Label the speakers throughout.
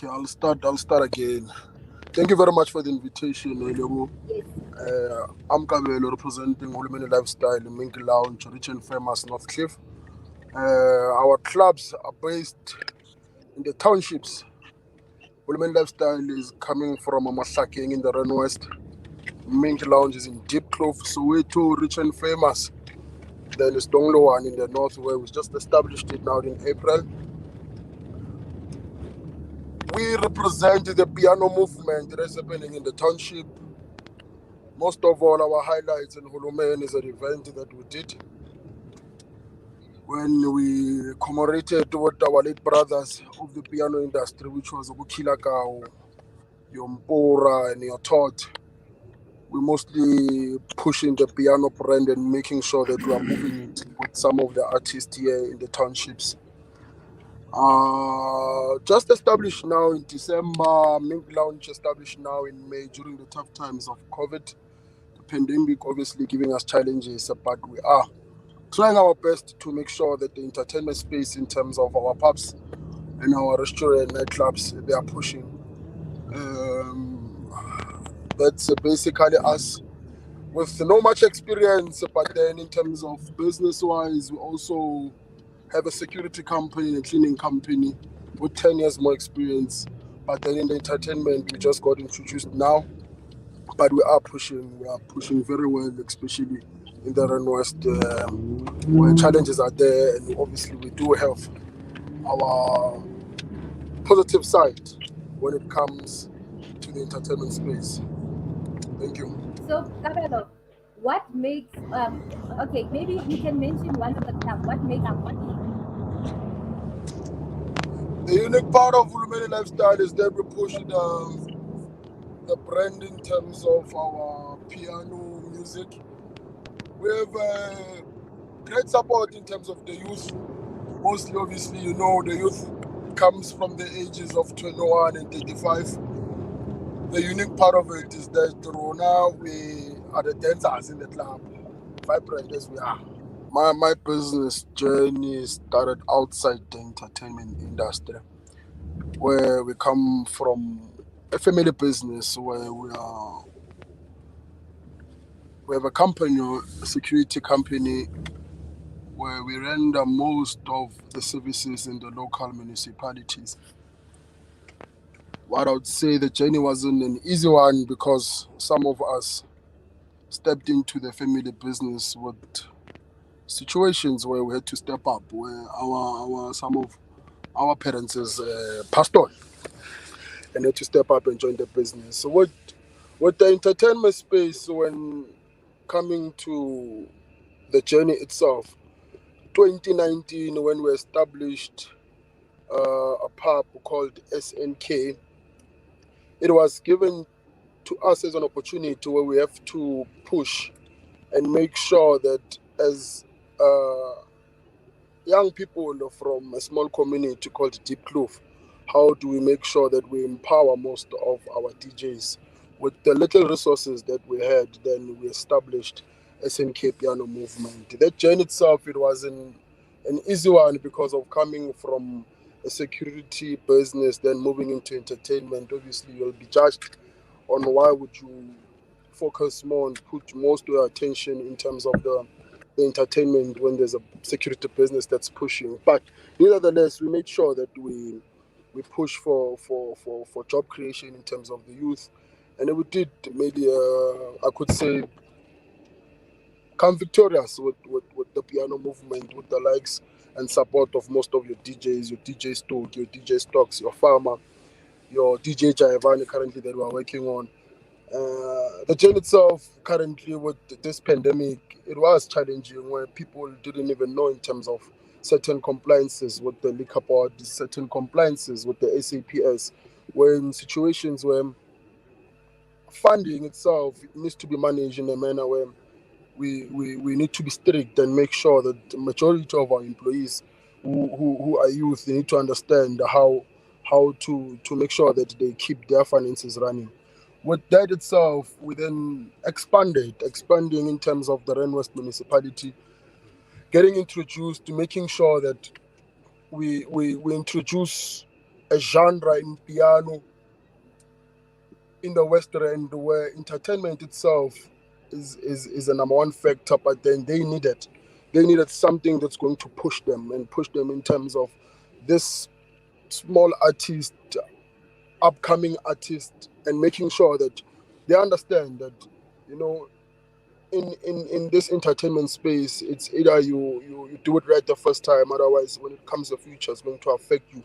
Speaker 1: Okay, I'll start again. Thank you very much for the invitation, Elego. I'm Kabelo, representing Hulumeni Lifestyle, Mink Lounge, rich and famous North Cliff. Our clubs are based in the townships. Hulumeni Lifestyle is coming from Amasaking in the Ren West. Mink Lounge is in Deep Clove, Soweto, rich and famous. Then it's Donglo one in the north, where we just established it now in April. We represent the piano movement that is happening in the township. Most of all, our highlights in Hulumeni is an event that we did when we commemorated with our late brothers of the piano industry, which was Bukilakao, Yompora, and Yotot. We're mostly pushing the piano brand and making sure that we are moving it with some of the artists here in the townships. Just established now in December, Mink Lounge established now in May during the tough times of COVID. The pandemic obviously giving us challenges, but we are trying our best to make sure that the entertainment space in terms of our pubs and our restaurant nightclubs, they are pushing. That's basically us with no much experience, but then in terms of business-wise, we also have a security company, a cleaning company with 10 years more experience. But then in the entertainment, we just got introduced now. But we are pushing very well, especially in the Ren West, where challenges are there. And obviously, we do have our positive side when it comes to the entertainment space. Thank you.
Speaker 2: So, Kabelo, what makes okay? Maybe you can mention one of the club. What makes it unique?
Speaker 1: The unique part of Hulumeni Lifestyle is that we push the brand in terms of our piano music. We have great support in terms of the youth. Mostly, obviously, the youth comes from the ages of 21 and 35. The unique part of it is that Rona, we are the dancers in the club, vibrant as we are. My business journey started outside the entertainment industry, where we come from a family business where we have a company, a security company, where we render most of the services in the local municipalities. What I would say, the journey wasn't an easy one because some of us stepped into the family business with situations where we had to step up, where our some of our parents passed on and had to step up and join the business. So with the entertainment space, when coming to the journey itself, 2019 when we established a pub called SNK, it was given to us as an opportunity where we have to push and make sure that as young people from a small community called Deep Kloof, how do we make sure that we empower most of our DJs with the little resources that we had? Then we established SNK Piano Movement. That journey itself, it wasn't an easy one because of coming from a security business, then moving into entertainment. Obviously, you'll be judged on why would you focus more and put most of your attention in terms of the entertainment when there's a security business that's pushing. But nevertheless, we made sure that we push for job creation in terms of the youth. And then we did maybe, I could say, come victorious with the piano movement, with the likes and support of most of your DJs, your DJ Stoke, your DJ Stocks, your Farmer, your DJ Jaivani currently that we're working on. The journey itself currently with this pandemic, it was challenging where people didn't even know in terms of certain compliances with the liquor board, certain compliances with the SAPS, where in situations where funding itself needs to be managed in a manner where we need to be strict and make sure that the majority of our employees who are youth, they need to understand how to make sure that they keep their finances running. With that itself, we then expanding in terms of the Ren West municipality, getting introduced to making sure that we introduce a genre in piano in the West End where entertainment itself is a number one factor, but then they needed something that's going to push them in terms of this small artist, upcoming artist, and making sure that they understand that, you know, in this entertainment space, it's either you do it right the first time, otherwise when it comes to the future, it's going to affect you.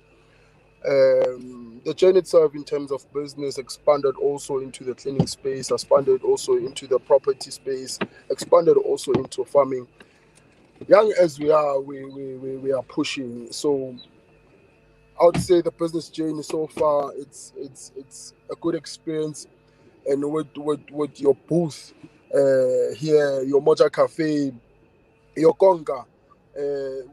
Speaker 1: The chain itself, in terms of business, expanded also into the cleaning space, expanded also into the property space, expanded also into farming. Young as we are, we are pushing. So I would say the business journey so far, it's a good experience. And with your booth here, your Moja Cafe, your Conga,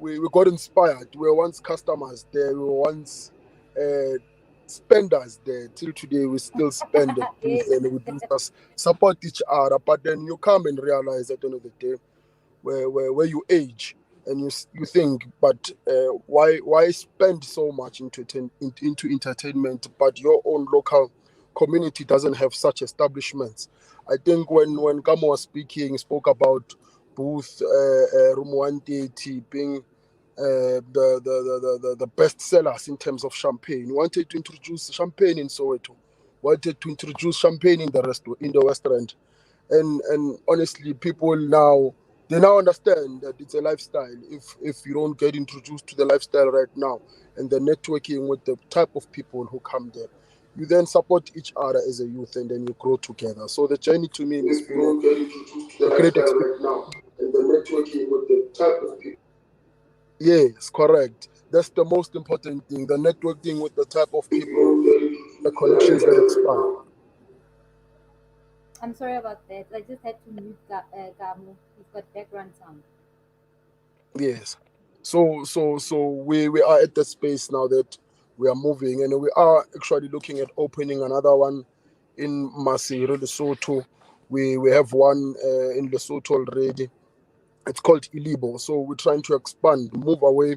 Speaker 1: we got inspired. We were once customers there. We were once uh, spenders there. Till today, we still spend at booth,
Speaker 2: Yes.
Speaker 1: and we do just support each other. But then you come and realize at the end of the day, where you age, and you think, but why spend so much into entertainment, but your own local community doesn't have such establishments. I think when Gamo was speaking, spoke about booth room 130 being the best sellers in terms of champagne. He wanted to introduce champagne in Soweto, wanted to introduce champagne in the West End, and honestly, people now, they now understand that it's a lifestyle. If you don't get introduced to the lifestyle right now, and the networking with the type of people who come there, you then support each other as a youth, and then you grow together. So the journey to me has
Speaker 2: If you
Speaker 1: been
Speaker 2: don't get introduced to
Speaker 1: a
Speaker 2: the
Speaker 1: great
Speaker 2: lifestyle
Speaker 1: experience.
Speaker 2: right now and the networking with the type of people.
Speaker 1: Yes, correct. That's the most important thing, the networking with the type of
Speaker 2: If you
Speaker 1: people,
Speaker 2: don't get
Speaker 1: the
Speaker 2: introduced to the
Speaker 1: connections that
Speaker 2: lifestyle right
Speaker 1: expand.
Speaker 2: now. I'm sorry about that. I just had to mute Gamu. He's got background sound.
Speaker 1: Yes. So we are at the space now that we are moving, and we are actually looking at opening another one in Masiro, Lesotho. We have one in Lesotho already. It's called Ilibo. So we're trying to expand, move away,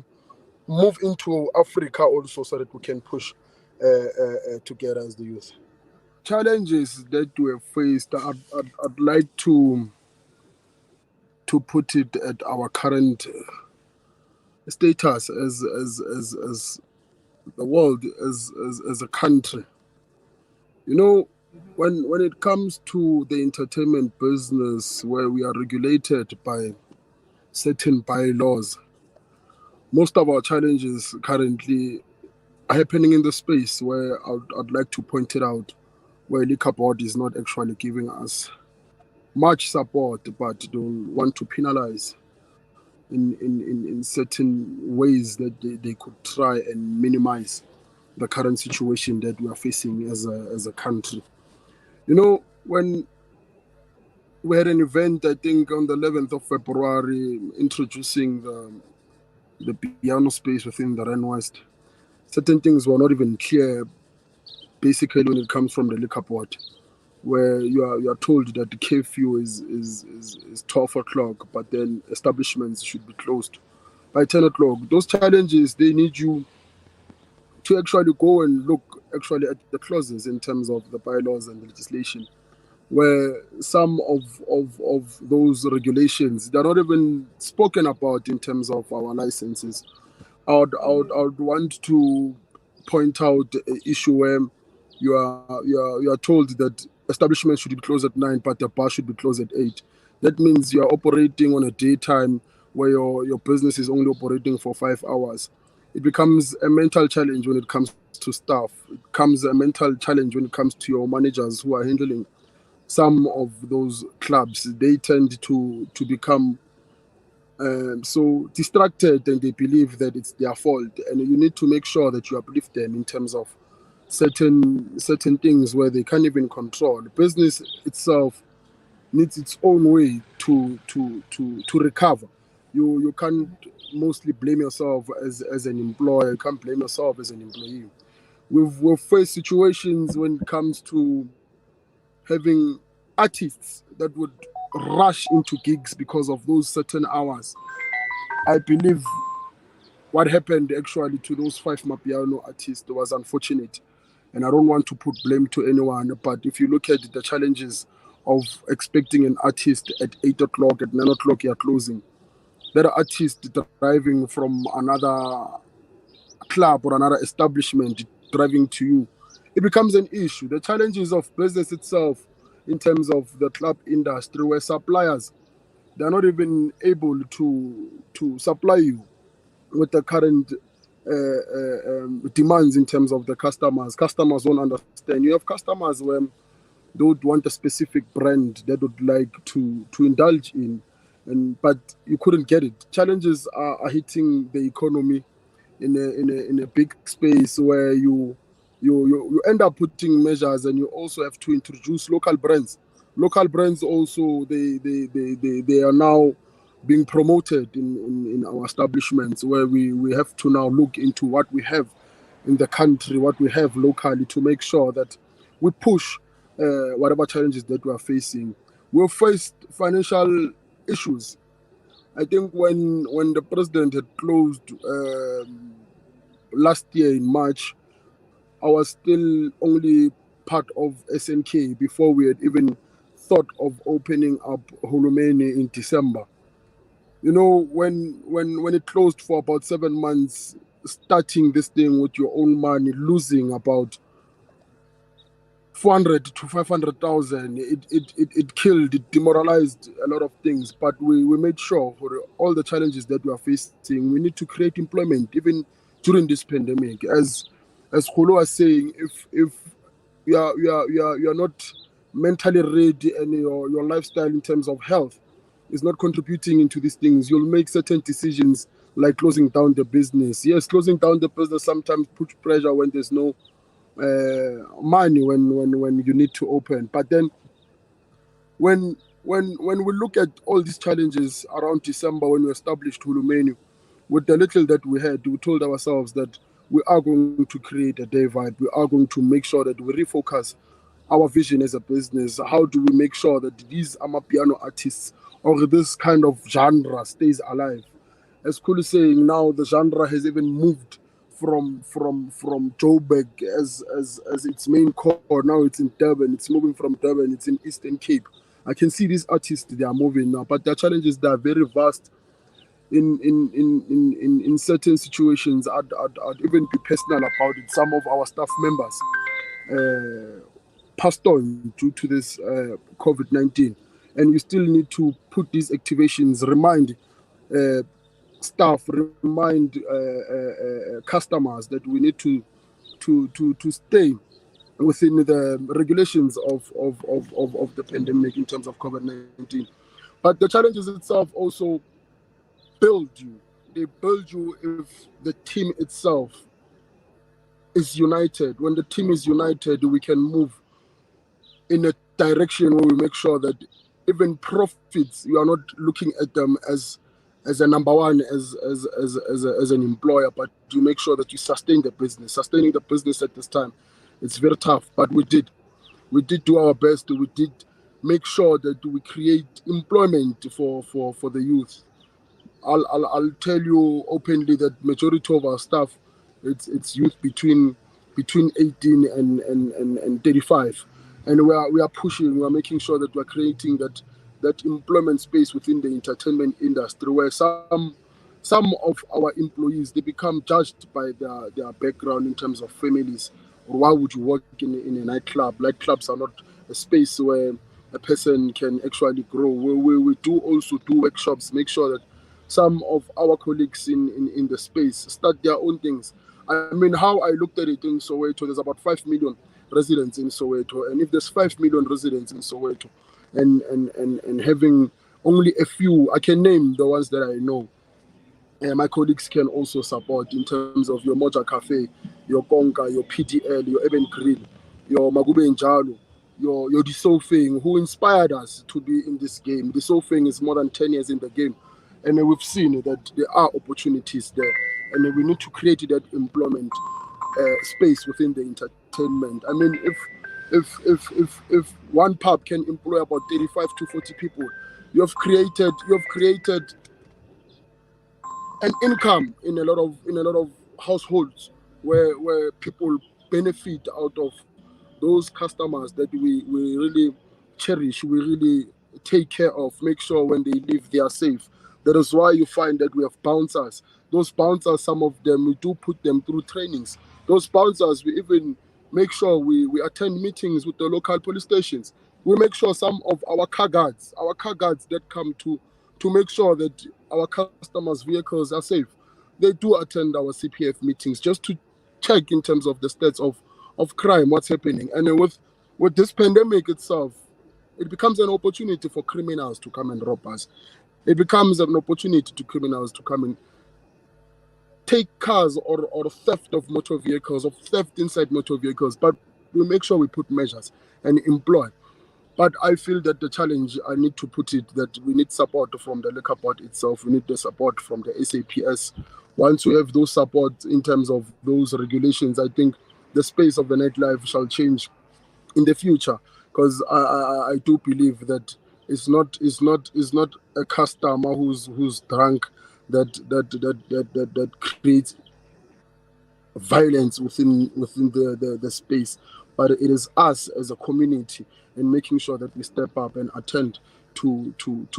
Speaker 1: move into Africa also, so that we can push together as the youth. Challenges that we have faced, I'd like to put it at our current status as the world, as a country. You know, when it comes to the entertainment business, where we are regulated by certain bylaws, most of our challenges currently are happening in the space where I'd like to point it out, where liquor board is not actually giving us much support, but don't want to penalize in certain ways that they could try and minimize the current situation that we are facing as a country. You know, when we had an event, I think on the 11th of February, introducing the piano space within the Ren West, certain things were not even clear, basically, when it comes from the liquor board, where you are told that the curfew is 12 o'clock, but then establishments should be closed by 10 o'clock. Those challenges, they need you to actually go and look actually at the clauses in terms of the bylaws and the legislation, where some of those regulations, they're not even spoken about in terms of our licenses. I would want to point out an issue where you are told that establishments should be closed at 9, but the bar should be closed at 8. That means you are operating on a daytime where your business is only operating for 5 hours. It becomes a mental challenge when it comes to staff. It becomes a mental challenge when it comes to your managers who are handling some of those clubs. They tend to become so distracted, and they believe that it's their fault, and you need to make sure that you uplift them in terms of certain things where they can't even control. Business itself needs its own way to recover. You can't mostly blame yourself as an employer. You can't blame yourself as an employee. We've faced situations when it comes to having artists that would rush into gigs because of those certain hours. I believe what happened actually to those five Mapiano artists was unfortunate. And I don't want to put blame to anyone, but if you look at the challenges of expecting an artist at 8 o'clock, at 9 o'clock, you're closing. There are artists driving from another club or another establishment driving to you. It becomes an issue. The challenges of business itself in terms of the club industry where suppliers, they're not even able to supply you with the current demands in terms of the customers. Customers won't understand. You have customers where they would want a specific brand that would like to indulge in, and but you couldn't get it. Challenges are hitting the economy in a big space where you end up putting measures, and you also have to introduce local brands. Local brands also, they are now being promoted in our establishments, where we have to now look into what we have in the country, what we have locally, to make sure that we push whatever challenges that we are facing. We've faced financial issues. I think when the president had closed last year in March, I was still only part of SNK before we had even thought of opening up Hulumeni in December. You know, when it closed for about 7 months, starting this thing with your own money, losing about 400 to 500,000, it killed, it demoralized a lot of things. But we made sure for all the challenges that we are facing, we need to create employment even during this pandemic. As Khulu was saying, if you are not mentally ready, and your lifestyle in terms of health is not contributing into these things, you'll make certain decisions like closing down the business. Yes, closing down the business sometimes puts pressure when there's no money, when you need to open. But then when we look at all these challenges around December, when we established Hulumeni, with the little that we had, we told ourselves that we are going to create a divide. We are going to make sure that we refocus our vision as a business. How do we make sure that these amapiano artists or this kind of genre stays alive? As Kulu is saying, now the genre has even moved from Joburg as its main core. Now it's in Durban. It's moving from Durban. It's in Eastern Cape. I can see these artists, they are moving now, but their challenges, they are very vast. In certain situations, I'd even be personal about it. Some of our staff members passed on due to this COVID-19, and you still need to put these activations, remind uh, staff, remind customers that we need to stay within the regulations of the pandemic in terms of COVID-19. But the challenges itself also build you. They build you if the team itself is united. When the team is united, we can move in a direction where we make sure that even profits, you are not looking at them as a number one, as an employer, but you make sure that you sustain the business. Sustaining the business at this time, it's very tough, but we did do our best. We did make sure that we create employment for the youth. I'll tell you openly that majority of our staff, it's youth between 18 and 35, and we are pushing. We are making sure that we are creating that employment space within the entertainment industry, where some of our employees, they become judged by their background in terms of families. Or why would you work in a nightclub? Nightclubs are not a space where a person can actually grow. We do also do workshops, make sure that some of our colleagues in the space start their own things. I mean, how I looked at it in Soweto, there's about 5 million residents in Soweto. And if there's 5 million residents in Soweto, and having only a few, I can name the ones that I know. My colleagues can also support in terms of your Moja Cafe, your Konka, your PDL, your Eben Grill, your Magube Njalo, your Disofing, who inspired us to be in this game. Disofing is more than 10 years in the game, and we've seen that there are opportunities there, and we need to create that employment space within the entertainment. I mean, if one pub can employ about 35 to 40 people, you have created an income in a lot of households where people benefit out of those customers that we really cherish, we really take care of, make sure when they leave they are safe. That is why you find that we have bouncers. Those bouncers, some of them we do put them through trainings. Those bouncers, we even make sure we attend meetings with the local police stations. We make sure some of our car guards that come to make sure that our customers' vehicles are safe, they do attend our CPF meetings just to check in terms of the stats of crime, what's happening. And with this pandemic itself, it becomes an opportunity for criminals to come and rob us. It becomes an opportunity to criminals to come and take cars or theft of motor vehicles or theft inside motor vehicles. But we make sure we put measures and employ. But I feel that the challenge, I need to put it, that we need support from the liquor board itself. We need the support from the SAPS. Once we have those support in terms of those regulations, I think the space of the nightlife shall change in the future. Because I do believe that it's not a customer who's drunk that creates violence within the space, but it is us as a community and making sure that we step up and attend to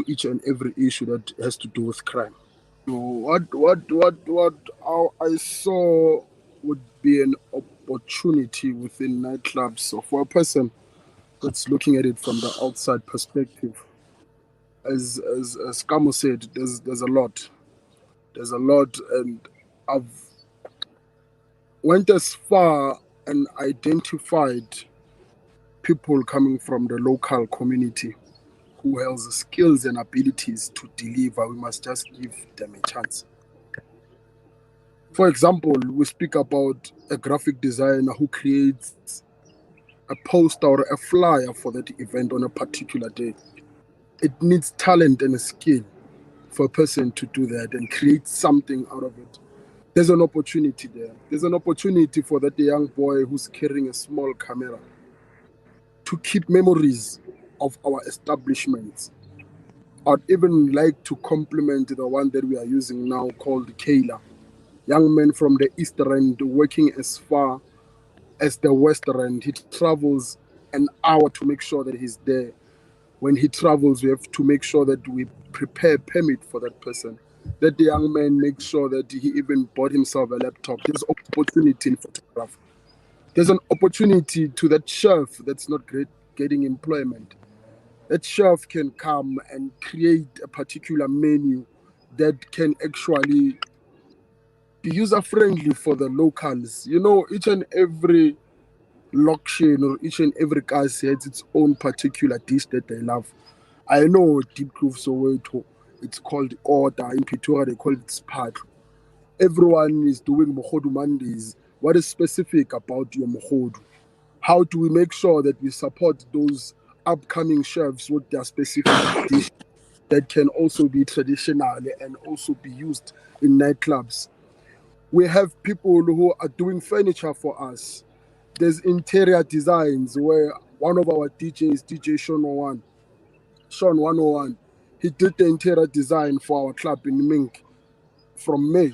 Speaker 1: each and every issue that has to do with crime. What I saw would be an opportunity within nightclubs. So for a person that's looking at it from the outside perspective, as Kamo said, there's a lot. There's a lot, and I've went as far and identified people coming from the local community who has the skills and abilities to deliver. We must just give them a chance. For example, we speak about a graphic designer who creates a poster or a flyer for that event on a particular day. It needs talent and a skill for a person to do that and create something out of it. There's an opportunity there. There's an opportunity for that young boy who's carrying a small camera to keep memories of our establishments. I'd even like to compliment the one that we are using now called Kayla. Young man from the East End working as far as the West End. He travels an hour to make sure that he's there. When he travels, we have to make sure that we prepare permit for that person. That the young man makes sure that he even bought himself a laptop. There's opportunity in photography. There's an opportunity to that chef that's not great getting employment. That chef can come and create a particular menu that can actually be user friendly for the locals. You know, each and every location or each and every cast has its own particular dish that they love. I know Deep Groove Soweto, it's called Order. In Pretoria, they call it Spatro. Everyone is doing Mohodu Mondays. What is specific about your Mohodu? How do we make sure that we support those upcoming chefs with their specific dish that can also be traditional and also be used in nightclubs? We have people who are doing furniture for us. There's interior designs where one of our DJs, DJ Sean 101, he did the interior design for our club in Mink from May.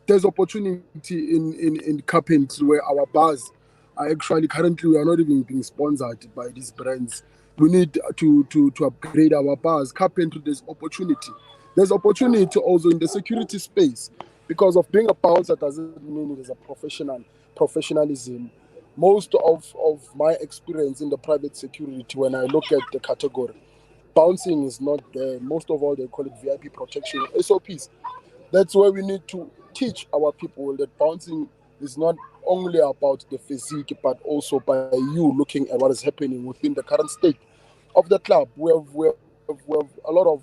Speaker 1: There's opportunity in carpentry where our bars are actually currently we are not even being sponsored by these brands. We need to upgrade our bars. Carpentry, there's opportunity. There's opportunity also in the security space because of being a bouncer doesn't mean it is a professionalism. Most of my experience in the private security, when I look at the category, bouncing is not there. Most of all, they call it VIP protection, SOPs. That's why we need to teach our people that bouncing is not only about the physique, but also by you looking at what is happening within the current state of the club. We have a lot of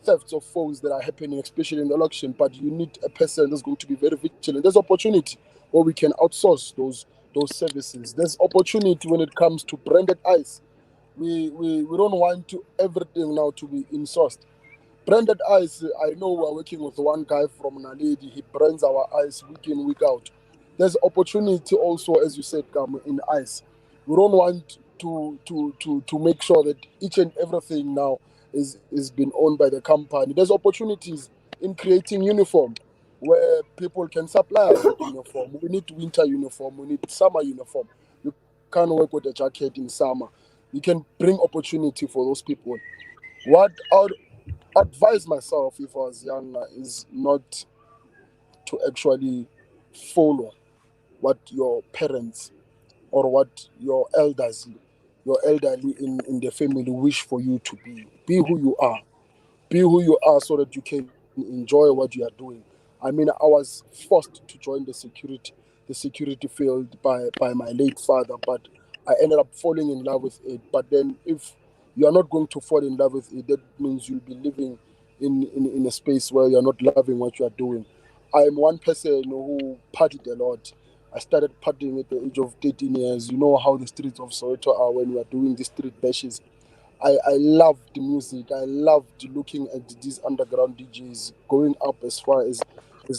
Speaker 1: thefts of phones that are happening, especially in the election, but you need a person that's going to be very vigilant. There's opportunity where we can outsource those services. There's opportunity when it comes to branded ice. We don't want to everything now to be insourced. Branded ice, I know we're working with one guy from Naledi. He brands our ice week in, week out. There's opportunity also, as you said, in ice. We don't want to make sure that each and everything now is being owned by the company. There's opportunities in creating uniform where people can supply us with uniform. We need winter uniform, we need summer uniform. You can't work with a jacket in summer. You can bring opportunity for those people. What I'd advise myself if I was younger is not to actually follow what your parents or what your elderly in the family wish for you to be. Be who you are. Be who you are so that you can enjoy what you are doing. I mean, I was forced to join the security field by my late father, but I ended up falling in love with it. But then, if you are not going to fall in love with it, that means you'll be living in a space where you're not loving what you are doing. I'm one person who partied a lot. I started partying at the age of 13 years. You know how the streets of Soweto are when we are doing the street bashes. I loved the music. I loved looking at these underground DJs going up as far as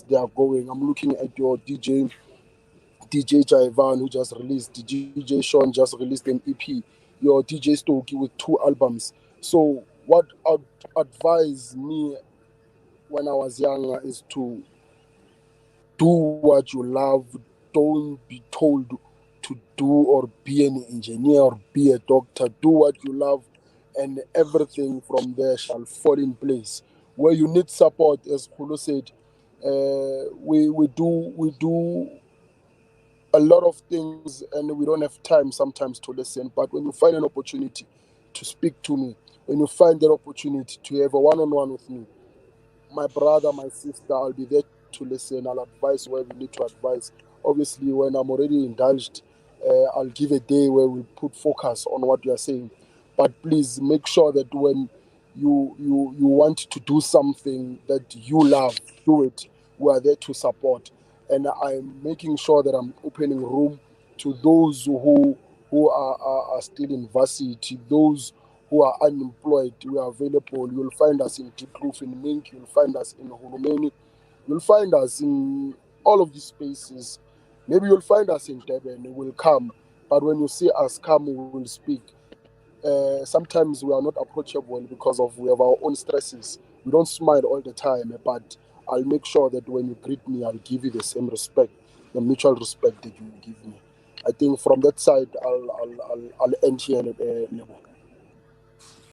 Speaker 1: they are going. I'm looking at your DJ Jaivan who just released, the DJ Sean just released an EP, your DJ Stokey with 2 albums. So what I'd advise me when I was younger is to do what you love. Don't be told to do or be an engineer or be a doctor. Do what you love, and everything from there shall fall in place. Where you need support, as Kulu said, we do a lot of things, and we don't have time sometimes to listen. But when you find an opportunity to speak to me, when you find that opportunity to have a one-on-one with me, my brother, my sister, I'll be there to listen. I'll advise where we need to advise. Obviously, when I'm already indulged, I'll give a day where we put focus on what you are saying. But please make sure that when you want to do something that you love, do it. We are there to support, and I'm making sure that I'm opening room to those who are still in varsity, those who are unemployed. We are available. You'll find us in Deep Roof in Mink. You'll find us in Hulumeni. You'll find us in all of these spaces. Maybe you'll find us in Durban. We will come. But when you see us come, we will speak. Sometimes we are not approachable because of we have our own stresses. We don't smile all the time, but I'll make sure that when you greet me, I'll give you the same respect, the mutual respect that you give me. I think from that side, I'll end here, Lebo.